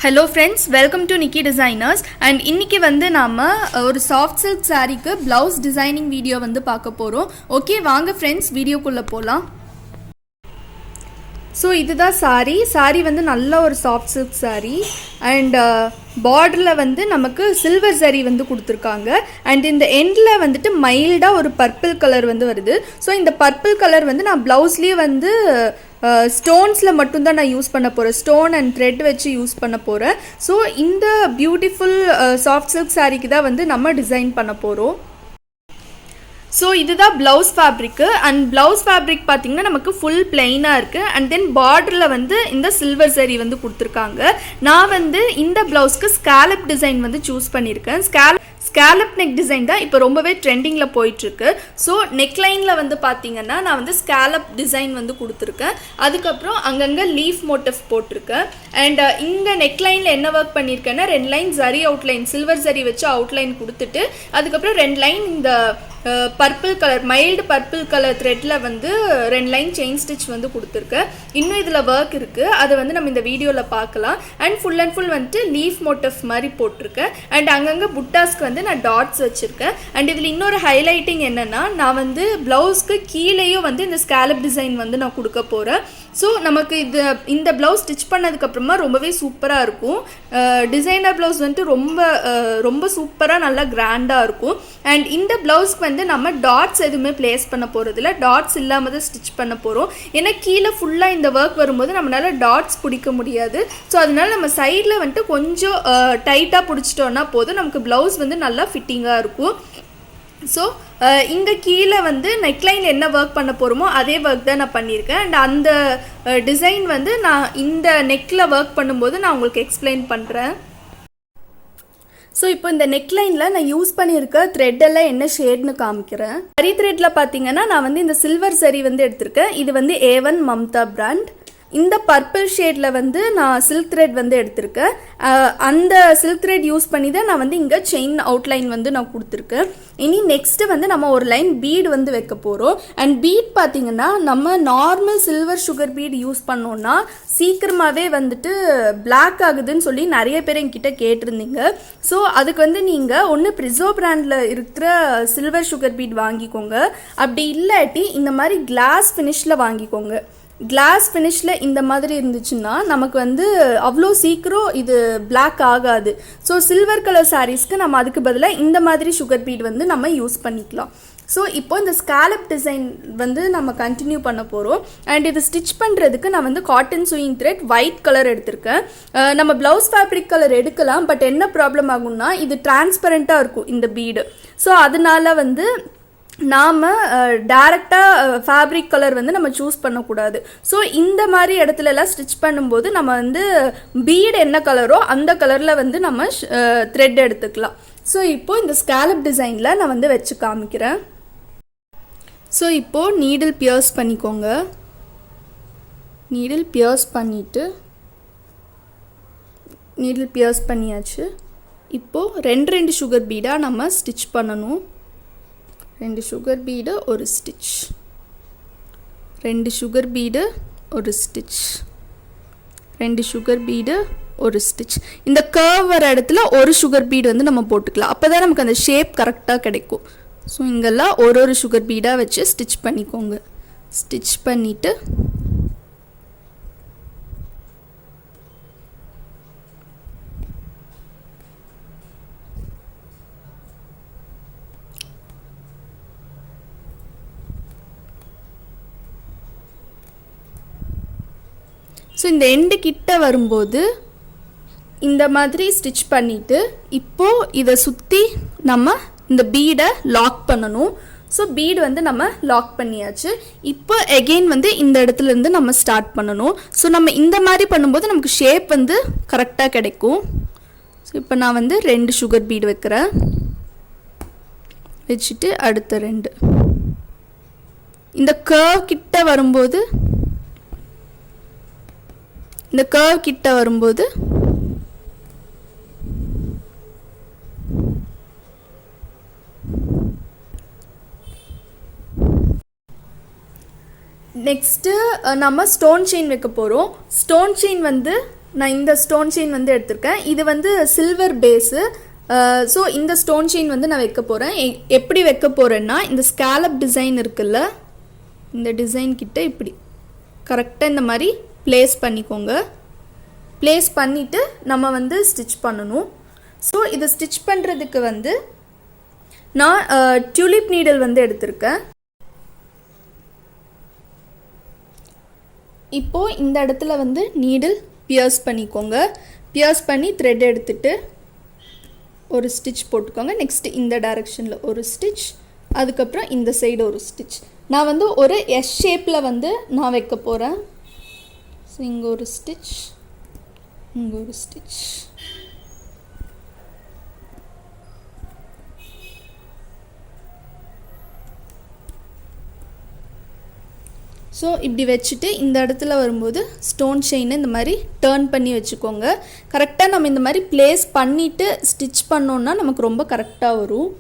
Hello friends, welcome to nikidesigners and இன்னைக்கு வந்து நாம ஒரு சாஃப்ட் silk சாரீக்கு blouse designing வீடியோ வந்து பார்க்க போறோம். ஓகே வாங்க friends வீடியோக்குள்ள போலாம். ஸோ இதுதான் சாரீ வந்து நல்ல ஒரு சாஃப்ட் சில்க் சாரீ அண்ட் பார்டரில் வந்து நமக்கு சில்வர் சரி வந்து கொடுத்துருக்காங்க அண்ட் இந்த எண்டில் வந்துட்டு மைல்டாக ஒரு பர்பிள் கலர் வந்து வருது. ஸோ இந்த பர்பிள் கலர் வந்து நான் ப்ளவுஸ்லேயே வந்து ஸ்டோன்ஸில் மட்டும்தான் நான் யூஸ் பண்ண போகிறேன், ஸ்டோன் அண்ட் த்ரெட் வச்சு யூஸ் பண்ண போகிறேன். ஸோ இந்த பியூட்டிஃபுல் சாஃப்ட் சில்க் சாரீக்கு தான் வந்து நம்ம டிசைன் பண்ண போகிறோம். ஸோ இதுதான் blouse fabric and blouse fabric பார்த்திங்கன்னா நமக்கு ஃபுல் பிளெயினாக இருக்குது அண்ட் தென் பார்டரில் வந்து இந்த சில்வர் சரி வந்து கொடுத்துருக்காங்க. நான் வந்து இந்த ப்ளவுஸ்க்கு ஸ்காலப் டிசைன் வந்து சூஸ் பண்ணியிருக்கேன். ஸ்காலப் நெக் டிசைன் தான் இப்போ ரொம்பவே ட்ரெண்டிங்கில் போயிட்டுருக்கு. ஸோ நெக்லைனில் வந்து பார்த்திங்கன்னா நான் வந்து ஸ்காலப் டிசைன் வந்து கொடுத்துருக்கேன். அதுக்கப்புறம் அங்கங்கே லீஃப் மோட்டிவ் போட்டிருக்கேன் அண்ட் இங்கே நெக்லைனில் என்ன ஒர்க் பண்ணியிருக்கேன்னா 2 லைன் சரி அவுட்லைன் சில்வர் சரி வச்சு அவுட்லைன் கொடுத்துட்டு அதுக்கப்புறம் 2 லைன் இந்த purple colour mild purple colour த்ரெட்டில் வந்து 2 லைன் செயின் ஸ்டிச் வந்து கொடுத்துருக்கேன். இன்னும் இதில் ஒர்க் இருக்குது, அதை வந்து நம்ம இந்த வீடியோவில் பார்க்கலாம். அண்ட் ஃபுல் வந்துட்டு லீஃப் மோட்டிவ் மாதிரி போட்டிருக்கேன் அண்ட் அங்கங்கே புட்டாஸ்க்கு வந்து நான் டாட்ஸ் வச்சுருக்கேன். அண்ட் இதில் இன்னொரு ஹைலைட்டிங் என்னென்னா நான் வந்து ப்ளவுஸ்க்கு கீழேயும் வந்து இந்த ஸ்காலப் டிசைன் வந்து நான் கொடுக்க போகிறேன். ஸோ நமக்கு இந்த ப்ளவுஸ் ஸ்டிச் பண்ணதுக்கப்புறமா ரொம்பவே சூப்பராக இருக்கும். டிசைனர் ப்ளவுஸ் வந்துட்டு ரொம்ப சூப்பராக நல்லா கிராண்டாக இருக்கும். அண்ட் இந்த ப்ளவுஸ்க்கு வந்து நம்ம டாட்ஸ் எதுவுமே பிளேஸ் பண்ண போகிறதில்ல, டாட்ஸ் இல்லாமல் தான் ஸ்டிச் பண்ண போகிறோம். ஏன்னா கீழே ஃபுல்லாக இந்த ஒர்க் வரும்போது நம்மளால் டாட்ஸ் பிடிக்க முடியாது. ஸோ அதனால நம்ம சைடில் வந்துட்டு கொஞ்சம் டைட்டாக பிடிச்சிட்டோன்னா போதும், நமக்கு ப்ளவுஸ் வந்து நல்லா ஃபிட்டிங்காக இருக்கும். ஸோ இங்கே கீழே வந்து நெக்லைன் என்ன ஒர்க் பண்ண போகிறோமோ அதே ஒர்க் தான் நான் பண்ணியிருக்கேன் அண்ட் அந்த டிசைன் வந்து நான் இந்த நெக்கில் ஒர்க் பண்ணும்போது நான் உங்களுக்கு எக்ஸ்பிளைன் பண்ணுறேன். ஸோ இப்போ இந்த நெக்லைனில் நான் யூஸ் பண்ணியிருக்க த்ரெட்டெல்லாம் என்ன ஷேட்னு காமிக்கிறேன். சரி த்ரெட்டில் பார்த்தீங்கன்னா நான் வந்து இந்த சில்வர் சரி வந்து எடுத்திருக்கேன். இது வந்து A1 மம்தா பிராண்ட். இந்த பர்பிள் ஷேடில் வந்து நான் சில்க் த்ரெட் வந்து எடுத்திருக்கேன். அந்த சில்க் த்ரெட் யூஸ் பண்ணி தான் நான் வந்து இங்கே செயின் அவுட்லைன் வந்து நான் கொடுத்துருக்கேன். இனி நெக்ஸ்ட்டு வந்து நம்ம ஒரு லைன் பீட் வந்து வைக்க போகிறோம். அண்ட் பீட் பார்த்திங்கன்னா நம்ம normal silver sugar beat use பண்ணோன்னா சீக்கிரமாகவே வந்துட்டு பிளாக் ஆகுதுன்னு சொல்லி நிறைய பேர் என்கிட்ட கேட்டிருந்தீங்க. ஸோ அதுக்கு வந்து நீங்கள் ஒன்று ப்ரிசோ பிராண்டில் இருக்கிற சில்வர் சுகர் பீட் வாங்கிக்கோங்க, அப்படி இல்லாட்டி இந்த மாதிரி கிளாஸ் ஃபினிஷில் வாங்கிக்கோங்க. கிளாஸ் ஃபினிஷில் இந்த மாதிரி இருந்துச்சுன்னா நமக்கு வந்து அவ்வளோ சீக்கிரம் இது பிளாக் ஆகாது. ஸோ சில்வர் கலர் சாரீஸ்க்கு நம்ம அதுக்கு பதிலாக இந்த மாதிரி சுகர் பீட் வந்து நம்ம யூஸ் பண்ணிக்கலாம். ஸோ இப்போ இந்த ஸ்காலப் டிசைன் வந்து நம்ம கண்டினியூ பண்ண போகிறோம். அண்ட் இது ஸ்டிச் பண்ணுறதுக்கு நான் வந்து cotton chewing thread white colour எடுத்திருக்கேன். நம்ம ப்ளவுஸ் ஃபேப்ரிக் கலர் எடுக்கலாம், பட் என்ன ப்ராப்ளம் ஆகும்னா இது டிரான்ஸ்பரண்ட்டாக இருக்கும் இந்த பீடு. ஸோ அதனால வந்து நாம் டேரெக்டாக ஃபேப்ரிக் கலர் வந்து நம்ம சூஸ் பண்ணக்கூடாது. ஸோ இந்த மாதிரி இடத்துலலாம் ஸ்டிச் பண்ணும்போது நம்ம வந்து பீடு என்ன கலரோ அந்த கலரில் வந்து நம்ம த்ரெட் எடுத்துக்கலாம். ஸோ இப்போது இந்த ஸ்காலப் டிசைனில் நான் வந்து வச்சு காமிக்கிறேன். ஸோ இப்போது நீடில் பியர்ஸ் பண்ணிக்கோங்க. நீடில் பியர்ஸ் பண்ணியாச்சு. இப்போது 2 சுகர் பீடாக நம்ம ஸ்டிச் பண்ணணும். 2 சுகர் பீடு ஒரு ஸ்டிச், 2 சுகர் பீடு ஒரு ஸ்டிச், 2 சுகர் பீடு ஒரு ஸ்டிச். இந்த கர்வ் வர இடத்துல ஒரு சுகர் பீடு வந்து நம்ம போட்டுக்கலாம், அப்போ தான் நமக்கு அந்த ஷேப் கரெக்டாக கிடைக்கும். ஸோ இங்கெல்லாம் ஒரு சுகர் பீடாக வச்சு ஸ்டிச் பண்ணிக்கோங்க. ஸ்டிச் பண்ணிவிட்டு ஸோ இந்த எண்டு கிட்ட வரும்போது இந்த மாதிரி ஸ்டிச் பண்ணிவிட்டு இப்போது இதை சுற்றி நம்ம இந்த பீடை லாக் பண்ணணும். ஸோ பீடு வந்து நம்ம லாக் பண்ணியாச்சு. இப்போ எகெயின் வந்து இந்த இடத்துலேருந்து நம்ம ஸ்டார்ட் பண்ணணும். ஸோ நம்ம இந்த மாதிரி பண்ணும்போது நமக்கு ஷேப் வந்து கரெக்டாக கிடைக்கும். ஸோ இப்போ நான் வந்து 2 சுகர் பீடு வைக்கிறேன். வச்சுட்டு அடுத்த 2 இந்த கர்வ் கிட்ட வரும்போது நெக்ஸ்ட்டு நம்ம ஸ்டோன் செயின் வைக்க போகிறோம். ஸ்டோன் செயின் வந்து நான் இந்த ஸ்டோன் செயின் வந்து எடுத்திருக்கேன். இது வந்து சில்வர் பேஸு. ஸோ இந்த ஸ்டோன் செயின் வந்து நான் வைக்க போகிறேன். எப்படி வைக்க போகிறேன்னா, இந்த ஸ்கேலப் டிசைன் இருக்குல்ல, இந்த டிசைன் கிட்ட இப்படி கரெக்டாக இந்த மாதிரி ப்ளேஸ் பண்ணிக்கோங்க. ப்ளேஸ் பண்ணிவிட்டு நம்ம வந்து ஸ்டிச் பண்ணணும். ஸோ இதை ஸ்டிச் பண்ணுறதுக்கு வந்து நான் டியூலிப் நீடல் வந்து எடுத்திருக்கேன். இப்போது இந்த இடத்துல வந்து நீடில் பியர்ஸ் பண்ணிக்கோங்க. பியர்ஸ் பண்ணி த்ரெட் எடுத்துட்டு ஒரு ஸ்டிச் போட்டுக்கோங்க. நெக்ஸ்ட்டு இந்த டைரெக்ஷனில் ஒரு ஸ்டிச், அதுக்கப்புறம் இந்த சைடு ஒரு ஸ்டிச். நான் வந்து ஒரு எஸ் ஷேப்பில் வந்து நான் வைக்க போகிறேன். ஸோ இங்கே ஒரு ஸ்டிச், இங்கே ஒரு ஸ்டிச். ஸோ இப்படி வச்சுட்டு இந்த இடத்துல வரும்போது ஸ்டோன் செயினை இந்த மாதிரி டேர்ன் பண்ணி வச்சுக்கோங்க. கரெக்டாக நம்ம இந்த மாதிரி ப்ளேஸ் பண்ணிவிட்டு ஸ்டிச் பண்ணோன்னா நமக்கு ரொம்ப கரெக்டாக வரும்.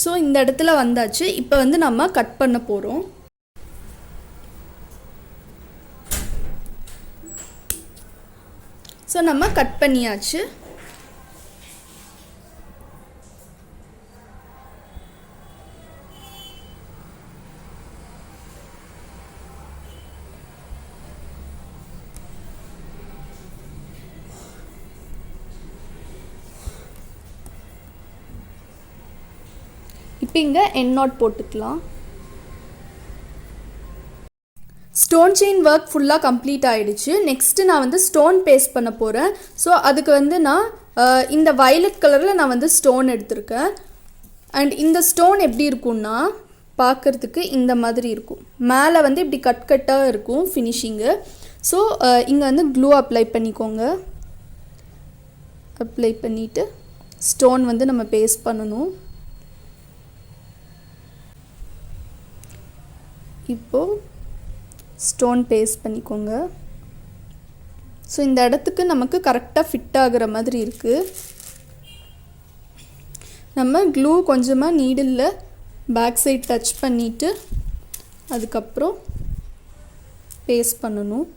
ஸோ இந்த இடத்துல வந்தாச்சு. இப்போ வந்து நம்ம கட் பண்ண போகிறோம். ஸோ நம்ம கட் பண்ணியாச்சு. இப்போ இங்கே எண்ட் நாட் போட்டுக்கலாம். ஸ்டோன் செயின் ஒர்க் ஃபுல்லாக கம்ப்ளீட் ஆகிடுச்சு. நெக்ஸ்ட்டு நான் வந்து ஸ்டோன் பேஸ்ட் பண்ண போகிறேன். ஸோ அதுக்கு வந்து நான் இந்த வயலட் கலரில் நான் வந்து ஸ்டோன் எடுத்திருக்கேன். அண்ட் இந்த ஸ்டோன் எப்படி இருக்கும்னா பார்க்குறதுக்கு இந்த மாதிரி இருக்கும். மேலே வந்து இப்படி கட் கட்டாக இருக்கும் ஃபினிஷிங்கு. ஸோ இங்கே வந்து க்ளூ அப்ளை பண்ணிக்கோங்க. அப்ளை பண்ணிவிட்டு ஸ்டோன் வந்து நம்ம பேஸ்ட் பண்ணணும். இப்போது ஸ்டோன் பேஸ்ட் பண்ணிக்கோங்க. ஸோ இந்த இடத்துக்கு நமக்கு கரெக்டாக ஃபிட் ஆகிற மாதிரி இருக்குது. நம்ம க்ளூ கொஞ்சமாக நீடிலில் பேக் சைட் டச் பண்ணிவிட்டு அதுக்கப்புறம் பேஸ்ட் பண்ணணும்.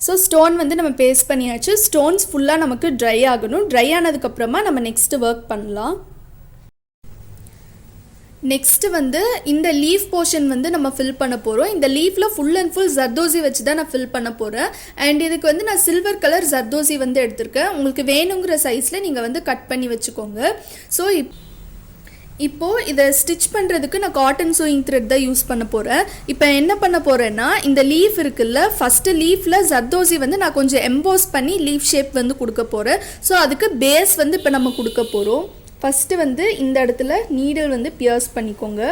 ஸோ ஸ்டோன் வந்து நம்ம பேஸ்ட் பண்ணியாச்சு. ஸ்டோன்ஸ் ஃபுல்லாக நமக்கு ட்ரை ஆகணும். ட்ரை ஆனதுக்கப்புறமா நம்ம நெக்ஸ்ட்டு ஒர்க் பண்ணலாம். நெக்ஸ்ட்டு வந்து இந்த லீஃப் போர்ஷன் வந்து நம்ம ஃபில் பண்ண போகிறோம். இந்த லீஃபில் ஃபுல் அண்ட் ஃபுல் ஜர்தோசி வச்சு தான் நான் ஃபில் பண்ண போகிறேன். அண்ட் இதுக்கு வந்து நான் சில்வர் கலர் ஜர்தோசி வந்து எடுத்திருக்கேன். உங்களுக்கு வேணுங்கிற சைஸில் நீங்கள் வந்து கட் பண்ணி வச்சுக்கோங்க. ஸோ இப்போது இதை ஸ்டிச் பண்ணுறதுக்கு நான் காட்டன் சூயிங் த்ரெட் தான் யூஸ் பண்ண போகிறேன். இப்போ என்ன பண்ண போகிறேன்னா, இந்த லீஃப் இருக்குல்ல, ஃபஸ்ட்டு லீஃபில் ஜர்தோசி வந்து நான் கொஞ்சம் எம்போஸ் பண்ணி லீஃப் ஷேப் வந்து கொடுக்க போகிறேன். ஸோ அதுக்கு பேஸ் வந்து இப்போ நம்ம கொடுக்க போகிறோம். ஃபஸ்ட்டு வந்து இந்த இடத்துல நீடில் வந்து பியர்ஸ் பண்ணிக்கோங்க.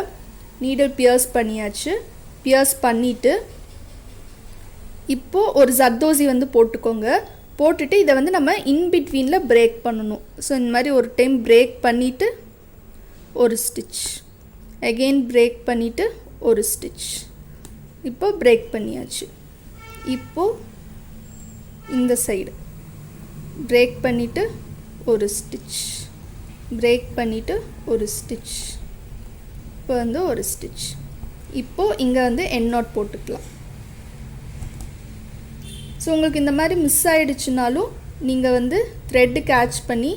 நீடில் பியர்ஸ் பண்ணியாச்சு. பியர்ஸ் பண்ணிவிட்டு இப்போது ஒரு ஜர்தோசி வந்து போட்டுக்கோங்க. போட்டுட்டு இதை வந்து நம்ம இன்பிட்வீனில் பிரேக் பண்ணணும். ஸோ இந்த மாதிரி ஒரு டைம் பிரேக் பண்ணிவிட்டு ஒரு ஸ்டிச், அகெயின் பிரேக் பண்ணிவிட்டு ஒரு ஸ்டிச். இப்போ பிரேக் பண்ணியாச்சு. இப்போது இந்த சைடு பிரேக் பண்ணிவிட்டு ஒரு ஸ்டிச், பிரேக் பண்ணிவிட்டு ஒரு ஸ்டிச், இப்போ வந்து ஒரு ஸ்டிச். இப்போது இங்கே வந்து எண்ட் நாட் போட்டுக்கலாம். ஸோ உங்களுக்கு இந்த மாதிரி மிஸ் ஆகிடுச்சுனாலும் நீங்கள் வந்து த்ரெட்டு கேட்ச் பண்ணி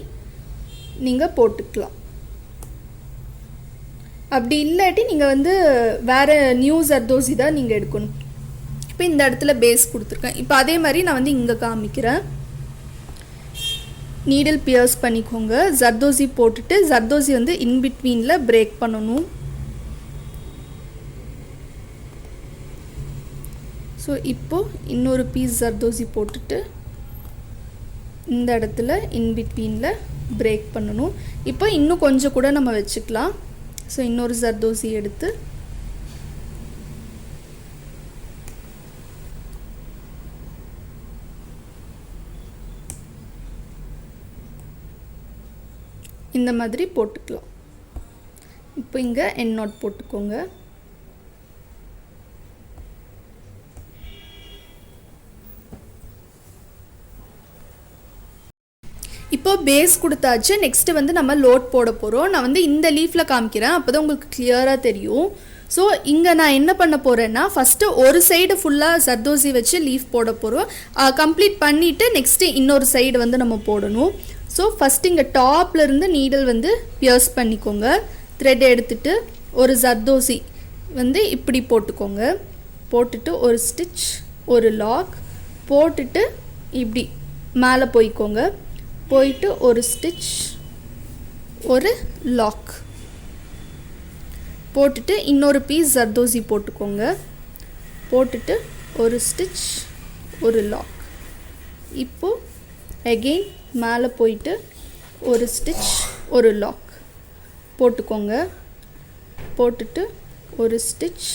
நீங்கள் போட்டுக்கலாம். அப்படி இல்லாட்டி நீங்கள் வந்து வேறு நியூ ஜர்தோசி தான் நீங்கள் எடுக்கணும். இப்போ இந்த இடத்துல பேஸ் கொடுத்துருக்கேன். இப்போ அதே மாதிரி நான் வந்து இங்கே காமிக்கிறேன். நீடில் பியர்ஸ் பண்ணிக்கோங்க. ஜர்தோசி போட்டுட்டு ஜர்தோசி வந்து இன்பிட்வீனில் பிரேக் பண்ணணும். ஸோ இப்போது இன்னொரு பீஸ் ஜர்தோசி போட்டுட்டு இந்த இடத்துல இன்பிட்வீனில் பிரேக் பண்ணணும். இப்போ இன்னும் கொஞ்சம் கூட நம்ம வச்சுக்கலாம். ஸோ இன்னொரு ஜர்தோசி எடுத்து இந்த மாதிரி போட்டுக்கலாம். இப்போ இங்கே எண்ட் நாட் போட்டுக்கோங்க. இப்போ பேஸ் கொடுத்தாச்சு. நெக்ஸ்ட்டு வந்து நம்ம லோட் போட போகிறோம். நான் வந்து இந்த லீஃபில் காமிக்கிறேன், அப்போ தான் உங்களுக்கு கிளியராக தெரியும். ஸோ இங்கே நான் என்ன பண்ண போகிறேன்னா, ஃபஸ்ட்டு ஒரு சைடு ஃபுல்லாக ஜர்தோசி வச்சு லீஃப் போட போகிறோம். கம்ப்ளீட் பண்ணிவிட்டு நெக்ஸ்ட்டு இன்னொரு சைடு வந்து நம்ம போடணும். ஸோ ஃபஸ்ட்டு இங்கே டாப்லேருந்து நீடல் வந்து பியர்ஸ் பண்ணிக்கோங்க. த்ரெட் எடுத்துகிட்டு ஒரு ஜர்தோசி வந்து இப்படி போட்டுக்கோங்க. போட்டுட்டு ஒரு ஸ்டிச், ஒரு லாக் போட்டுட்டு இப்படி மேலே போய்க்கோங்க. போயிட்டு ஒரு ஸ்டிச், ஒரு லாக் போட்டுட்டு இன்னொரு பீஸ் ஜர்தோசி போட்டுக்கோங்க. போட்டுட்டு ஒரு ஸ்டிச், ஒரு லாக். இப்போது அகெயின் மேலே போயிட்டு ஒரு ஸ்டிச், ஒரு லாக் போட்டுக்கோங்க. போட்டுட்டு ஒரு ஸ்டிச்,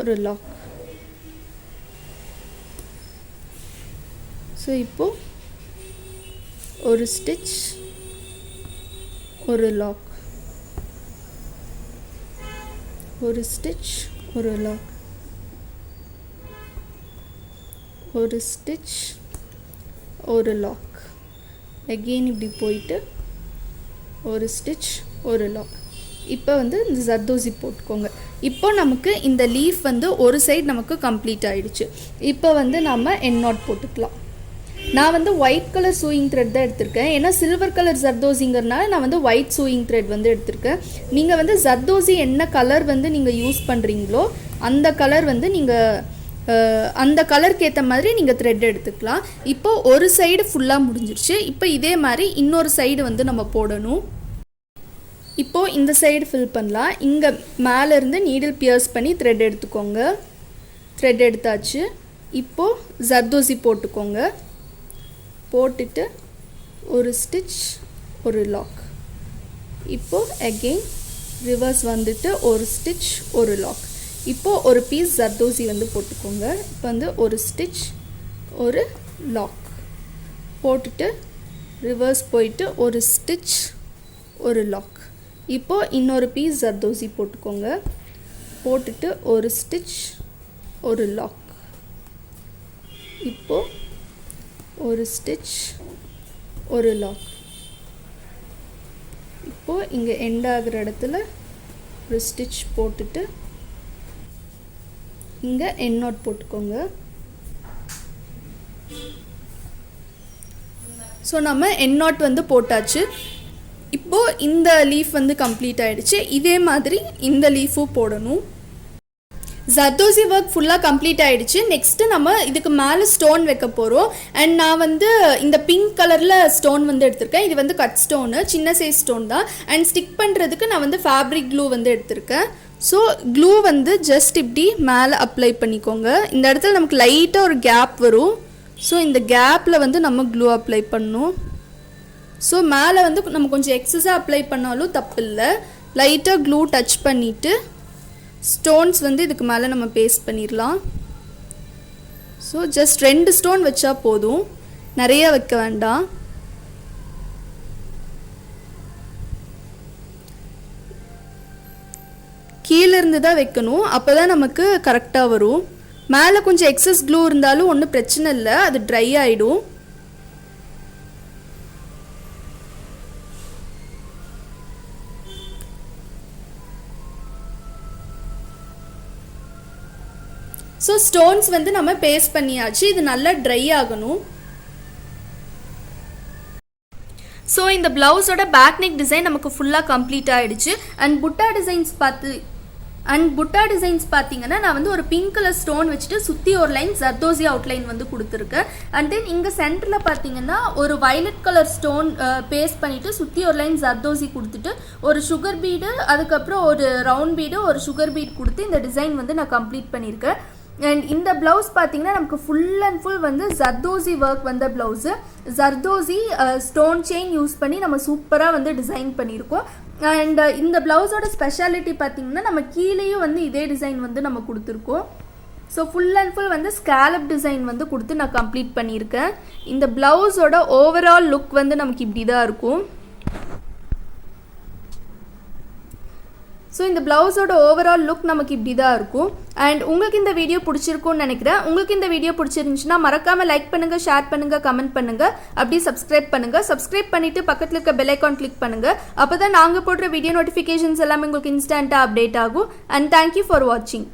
ஒரு லாக். ஸோ இப்போது ஒரு ஸ்டிச், ஒரு லாக், ஒரு ஸ்டிச், ஒரு லாக், ஒரு ஸ்டிச், ஒரு லாக். அகெயின் இப்படி போயிட்டு ஒரு ஸ்டிச், ஒரு லாக். இப்போ வந்து இந்த ஜர்தோசி போட்டுக்கோங்க. இப்போ நமக்கு இந்த லீஃப் வந்து ஒரு சைடு நமக்கு கம்ப்ளீட் ஆகிடுச்சு. இப்போ வந்து நம்ம எண்ட் நாட் போட்டுக்கலாம். நான் வந்து ஒயிட் கலர் சூயிங் த்ரெட் தான் எடுத்திருக்கேன். ஏன்னா சில்வர் கலர் ஜர்தோசிங்கிறனால நான் வந்து ஒயிட் சூயிங் த்ரெட் வந்து எடுத்திருக்கேன். நீங்கள் வந்து ஜர்தோசி என்ன கலர் வந்து நீங்கள் யூஸ் பண்ணுறீங்களோ அந்த கலர் வந்து நீங்கள் அந்த கலருக்கு ஏற்ற மாதிரி நீங்கள் த்ரெட் எடுத்துக்கலாம். இப்போ ஒரு சைடு ஃபுல்லாக முடிஞ்சிருச்சு. இப்போ இதே மாதிரி இன்னொரு சைடு வந்து நம்ம போடணும். இப்போது இந்த சைடு ஃபில் பண்ணலாம். இங்கே மேலேருந்து நீடில் பியர்ஸ் பண்ணி த்ரெட் எடுத்துக்கோங்க. த்ரெட் எடுத்தாச்சு. இப்போது ஜர்தோசி போட்டுக்கோங்க. போட்டுட்டு ஒரு ஸ்டிச், ஒரு லாக். இப்போது அகெயின் ரிவர்ஸ் வந்துட்டு ஒரு ஸ்டிச், ஒரு லாக். இப்போது ஒரு பீஸ் ஜர்தோசி வந்து போட்டுக்கோங்க. இப்போ வந்து ஒரு ஸ்டிச், ஒரு லாக் போட்டுட்டு ரிவர்ஸ் போயிட்டு ஒரு ஸ்டிச், ஒரு லாக். இப்போது இன்னொரு பீஸ் ஜர்தோசி போட்டுக்கோங்க. போட்டுட்டு ஒரு ஸ்டிச், ஒரு லாக். இப்போது ஒரு ஸ்டிச், ஒரு லாக். இப்போது இங்கே எண்ட் ஆகிற இடத்துல ஒரு ஸ்டிச் போட்டுட்டு இங்கே எண்ட் நாட் போட்டுக்கோங்க. ஸோ நம்ம எண்ட் நாட் வந்து போட்டாச்சு. இப்போது இந்த லீஃப் வந்து கம்ப்ளீட் ஆகிடுச்சு. இதே மாதிரி இந்த லீஃபும் போடணும். ஜர்தோசி ஒர்க் ஃபுல்லாக கம்ப்ளீட் ஆகிடுச்சு. நெக்ஸ்ட்டு நம்ம இதுக்கு மேலே ஸ்டோன் வைக்க போகிறோம். அண்ட் நான் வந்து இந்த பிங்க் கலரில் ஸ்டோன் வந்து எடுத்திருக்கேன். இது வந்து கட் ஸ்டோனு, சின்ன சைஸ் ஸ்டோன் தான். அண்ட் ஸ்டிக் பண்ணுறதுக்கு நான் வந்து ஃபேப்ரிக் க்ளூ வந்து எடுத்திருக்கேன். ஸோ க்ளூ வந்து ஜஸ்ட் இப்படி மேலே அப்ளை பண்ணிக்கோங்க. இந்த இடத்துல நமக்கு லைட்டாக ஒரு கேப் வரும். ஸோ இந்த கேப்பில் வந்து நம்ம க்ளூ அப்ளை பண்ணணும். ஸோ மேலே வந்து நம்ம கொஞ்சம் எக்ஸஸாக அப்ளை பண்ணாலும் தப்பு இல்லை. லைட்டாக க்ளூ டச் பண்ணிவிட்டு ஸ்டோன்ஸ் வந்து இதுக்கு மேலே நம்ம பேஸ்ட் பண்ணிடலாம். ஸோ ஜஸ்ட் 2 ஸ்டோன் வச்சா போதும், நிறைய வைக்க வேண்டாம். கீழேருந்து தான் வைக்கணும், அப்போ தான் நமக்கு கரெக்டாக வரும். மேலே கொஞ்சம் எக்ஸஸ் க்ளூ இருந்தாலும் ஒன்றும் பிரச்சனை இல்லை, அது ட்ரை ஆகிடும். ஸோ ஸ்டோன்ஸ் வந்து நம்ம பேஸ்ட் பண்ணியாச்சு. இது நல்லா ட்ரை ஆகணும். ஸோ இந்த ப்ளவுஸோட பேக் நெக் டிசைன் நமக்கு ஃபுல்லாக கம்ப்ளீட் ஆகிடுச்சு. அண்ட் புட்டா டிசைன்ஸ் பார்த்தீங்கன்னா நான் வந்து ஒரு பிங்க் கலர் ஸ்டோன் வச்சுட்டு சுற்றி ஒரு லைன் ஜர்தோசி அவுட்லைன் வந்து கொடுத்துருக்கேன். அண்ட் தென் இங்கே சென்டரில் பார்த்தீங்கன்னா ஒரு வயலட் கலர் ஸ்டோன் பேஸ்ட் பண்ணிவிட்டு சுற்றி ஒரு லைன் ஜர்தோசி கொடுத்துட்டு ஒரு சுகர் பீடு, அதுக்கப்புறம் ஒரு ரவுண்ட் பீடு, ஒரு சுகர் பீட் கொடுத்து இந்த டிசைன் வந்து நான் கம்ப்ளீட் பண்ணியிருக்கேன். அண்ட் இந்த ப்ளவுஸ் பார்த்தீங்கன்னா நமக்கு ஃபுல் அண்ட் ஃபுல் வந்து ஜர்தோசி ஒர்க் வந்த blouse. Zardozi stone chain use பண்ணி நம்ம சூப்பராக வந்து டிசைன் பண்ணியிருக்கோம். அண்ட் இந்த ப்ளவுஸோட ஸ்பெஷாலிட்டி பார்த்தீங்கன்னா நம்ம கீழேயும் வந்து இதே டிசைன் வந்து நம்ம கொடுத்துருக்கோம். ஸோ ஃபுல் அண்ட் ஃபுல் வந்து ஸ்கேலப் டிசைன் வந்து கொடுத்து நான் கம்ப்ளீட் பண்ணியிருக்கேன். இந்த ப்ளவுஸோட ஓவரால் லுக் வந்து நமக்கு இப்படி தான் இருக்கும். ஸோ இந்த ப்ளவுஸோட ஓவரால் லுக் நமக்கு இப்படி தான் இருக்கும். அண்ட் உங்களுக்கு இந்த வீடியோ பிடிச்சிருக்கும்னு நினைக்கிறேன். உங்களுக்கு இந்த வீடியோ பிடிச்சிருந்துச்சுன்னா மறக்காமல் லைக் பண்ணுங்கள், ஷேர் பண்ணுங்கள், கமெண்ட் பண்ணுங்கள், அப்படியே சப்ஸ்கிரைப் பண்ணுங்கள். சப்ஸ்கிரைப் பண்ணிவிட்டு பக்கத்தில் இருக்க பெல் ஐக்கான் கிளிக் பண்ணுங்கள். அப்போ தான் நாங்கள் போடுற வீடியோ நோட்டிஃபிகேஷன்ஸ் எல்லாமே உங்களுக்கு இன்ஸ்டண்ட்டாக அப்டேட் ஆகும். அண்ட் தேங்க்யூ ஃபார் வாட்சிங்.